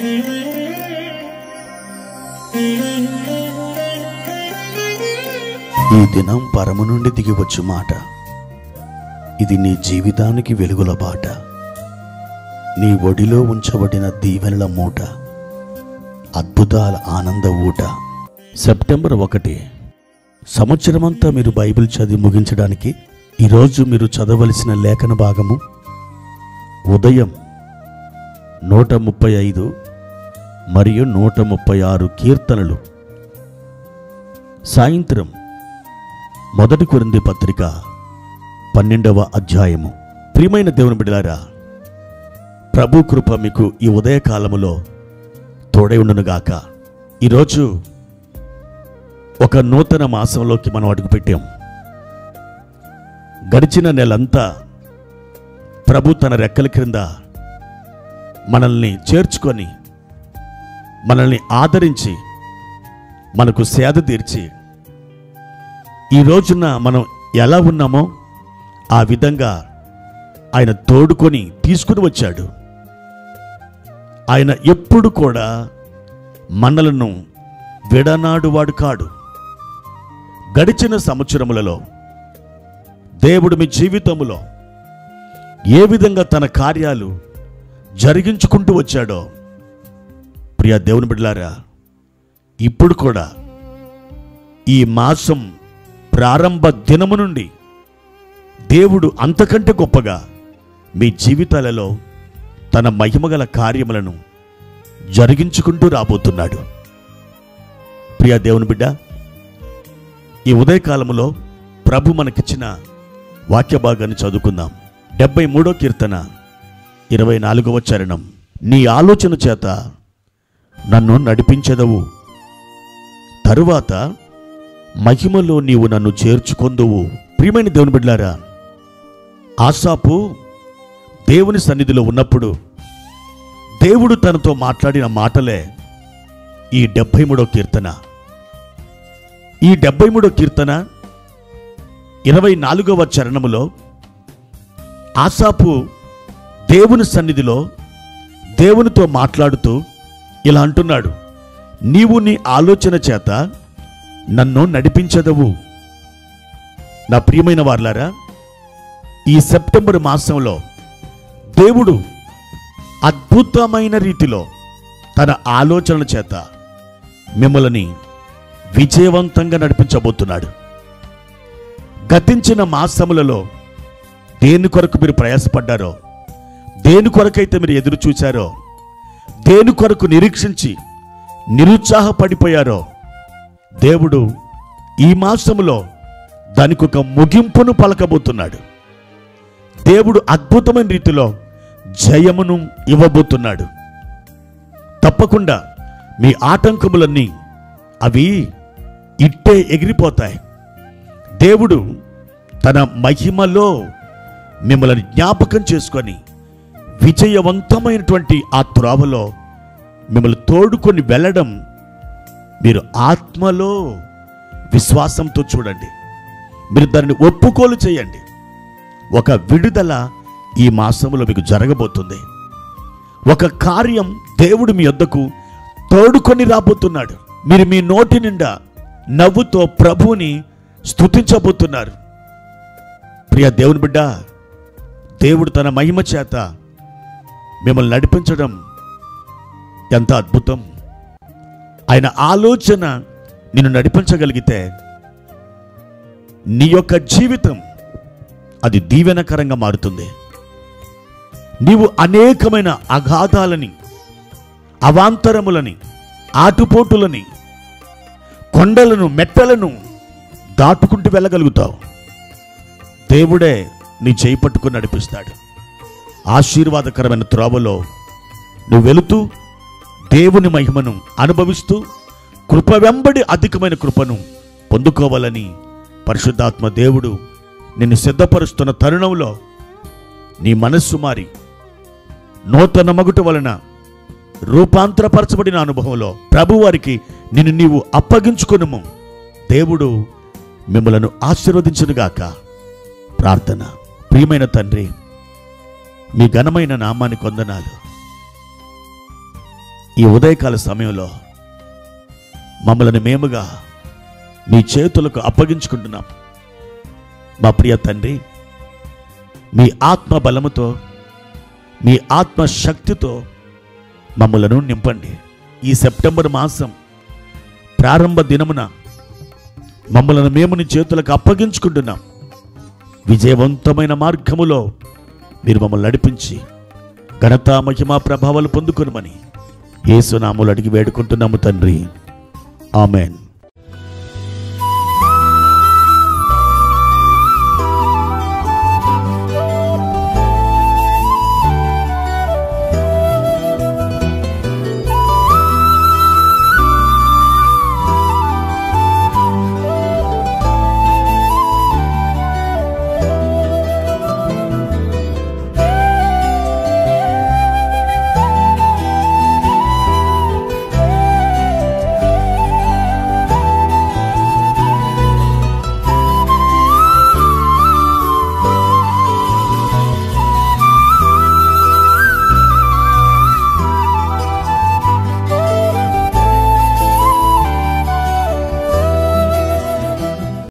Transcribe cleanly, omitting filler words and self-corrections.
ఈ దినం పరము నుండి దిగివచ్చు మాట. ఇది నీ జీవితానికి వెలుగుల బాట. నీ ఒడిలో ఉంచబడిన దీవెనల మూట, అద్భుతాల ఆనంద ఊట. సెప్టెంబర్ 1 సంవత్సరమంతా మీరు బైబిల్ చదివి ముగించడానికి ఈరోజు మీరు చదవలసిన లేఖన భాగము ఉదయం 135 మరియు 136 కీర్తనలు, సాయంత్రం 1 కొరింథీ పత్రిక 12వ అధ్యాయము. ప్రియమైన దేవుని బిడ్డలారా, ప్రభు కృప మీకు ఈ ఉదయకాలములో తోడై ఉండునుగాక. ఈరోజు ఒక నూతన మాసంలోకి మనం అడుగుపెట్టాం. గడిచిన నెలంతా ప్రభు తన రెక్కల క్రింద మనల్ని చేర్చుకొని, మనల్ని ఆదరించి, మనకు సేద తీర్చి, ఈ రోజున మనం ఎలా ఉన్నామో ఆ విధంగా ఆయన తోడుకొని తీసుకుని వచ్చాడు. ఆయన ఎప్పుడు కూడా మనలను విడనాడువాడు కాడు. గడిచిన సంవత్సరములలో దేవుడు మీ జీవితములో ఏ విధంగా తన కార్యాలు జరిగించుకుంటూ వచ్చాడో, ప్రియ దేవుని బిడ్డలారా, ఇప్పుడు కూడా ఈ మాసం ప్రారంభ దినము నుండి దేవుడు అంతకంటే గొప్పగా మీ జీవితాలలో తన మహిమగల కార్యములను జరిగించుకుంటూ రాబోతున్నాడు. ప్రియ దేవుని బిడ్డ, ఈ ఉదయకాలములో ప్రభు మనకిచ్చిన వాక్య భాగాన్ని చదువుకుందాం. 73వ కీర్తన 24వ చరణం. నీ ఆలోచన చేత నన్ను నడిపించెదవు, తరువాత మహిమలో నీవు నన్ను చేర్చుకొందువు. ప్రియమైన దేవుని బిడ్డలారా, ఆసాపు దేవుని సన్నిధిలో ఉన్నప్పుడు దేవుడు తనతో మాట్లాడిన మాటలే ఈ 73వ కీర్తన. ఈ 73వ కీర్తన 24వ చరణములో ఆసాపు దేవుని సన్నిధిలో దేవునితో మాట్లాడుతూ ఇలా అంటున్నాడు, నీవు నీ ఆలోచన చేత నన్ను నడిపించదవు. నా ప్రియమైన వారలారా, ఈ సెప్టెంబర్ మాసంలో దేవుడు అద్భుతమైన రీతిలో తన ఆలోచనల చేత మిమ్మల్ని విజయవంతంగా నడిపించబోతున్నాడు. గతించిన మాసములలో దేని కొరకు మీరు ప్రయాసపడ్డారో, దేని కొరకైతే మీరు ఎదురు చూశారో, దేని కొరకు నిరీక్షించి నిరుత్సాహపడిపోయారో, దేవుడు ఈ మాసములో దానికి ఒక ముగింపును పలకబోతున్నాడు. దేవుడు అద్భుతమైన రీతిలో జయమును ఇవ్వబోతున్నాడు. తప్పకుండా మీ ఆటంకములన్నీ అవి ఇట్టే ఎగిరిపోతాయి. దేవుడు తన మహిమలో మిమ్మల్ని జ్ఞాపకం చేసుకొని విజయవంతమైనటువంటి ఆ త్రోవలో మిమ్మల్ని తోడుకొని వెళ్ళడం మీరు ఆత్మలో విశ్వాసంతో చూడండి. మీరు దానిని ఒప్పుకోలు చేయండి. ఒక విడుదల ఈ మాసంలో మీకు జరగబోతుంది. ఒక కార్యం దేవుడు మీ యొద్దకు తోడుకొని రాబోతున్నాడు. మీరు మీ నోటి నిండా నవ్వుతో ప్రభువుని స్తుతించబోతున్నారు. ప్రియ దేవుని బిడ్డ, దేవుడు తన మహిమ చేత మిమ్మల్ని నడిపించడం ఎంత అద్భుతం. ఆయన ఆలోచన నిన్ను నడిపించగలిగితే నీ యొక్క జీవితం అది దీవెనకరంగా మారుతుంది. నీవు అనేకమైన అగాధాలని, అవాంతరములని, ఆటుపోటులని, కొండలను, మెట్టలను దాటుకుంటూ వెళ్ళగలుగుతావు. దేవుడే నీ చేయి పట్టుకుని నడిపిస్తాడు. ఆశీర్వాదకరమైన త్రోవలో నువ్వు వెళుతూ దేవుని మహిమను అనుభవిస్తూ కృప వెంబడి అధికమైన కృపను పొందుకోవాలని పరిశుద్ధాత్మ దేవుడు నిన్ను సిద్ధపరుస్తున్న తరుణంలో నీ మనస్సు మారి నూతన మగుట వలన రూపాంతరపరచబడిన అనుభవంలో ప్రభువారికి నిన్ను నీవు అప్పగించుకొనుము. దేవుడు మిమ్మలను ఆశీర్వదించునుగాక. ప్రార్థన. ప్రియమైన తండ్రి, మీ ఘనమైన నామానికి వందనాలు. ఈ ఉదయకాల సమయంలో మమ్మల్ని మేముగా మీ చేతులకు అప్పగించుకుంటున్నాం. మా ప్రియ తండ్రి, మీ ఆత్మ బలముతో, మీ ఆత్మ శక్తితో మమ్మలను నింపండి. ఈ సెప్టెంబర్ మాసం ప్రారంభ దినమున మమ్మలను మేము నీ చేతులకు అప్పగించుకుంటున్నాం. విజయవంతమైన మార్గములో మీరు మమ్మల్ని నడిపించి ఘనత మహిమ ప్రభావాలు పొందుకొనుమని యేసు నామములో అడిగి వేడుకుంటున్నాము తండ్రి. ఆమెన్.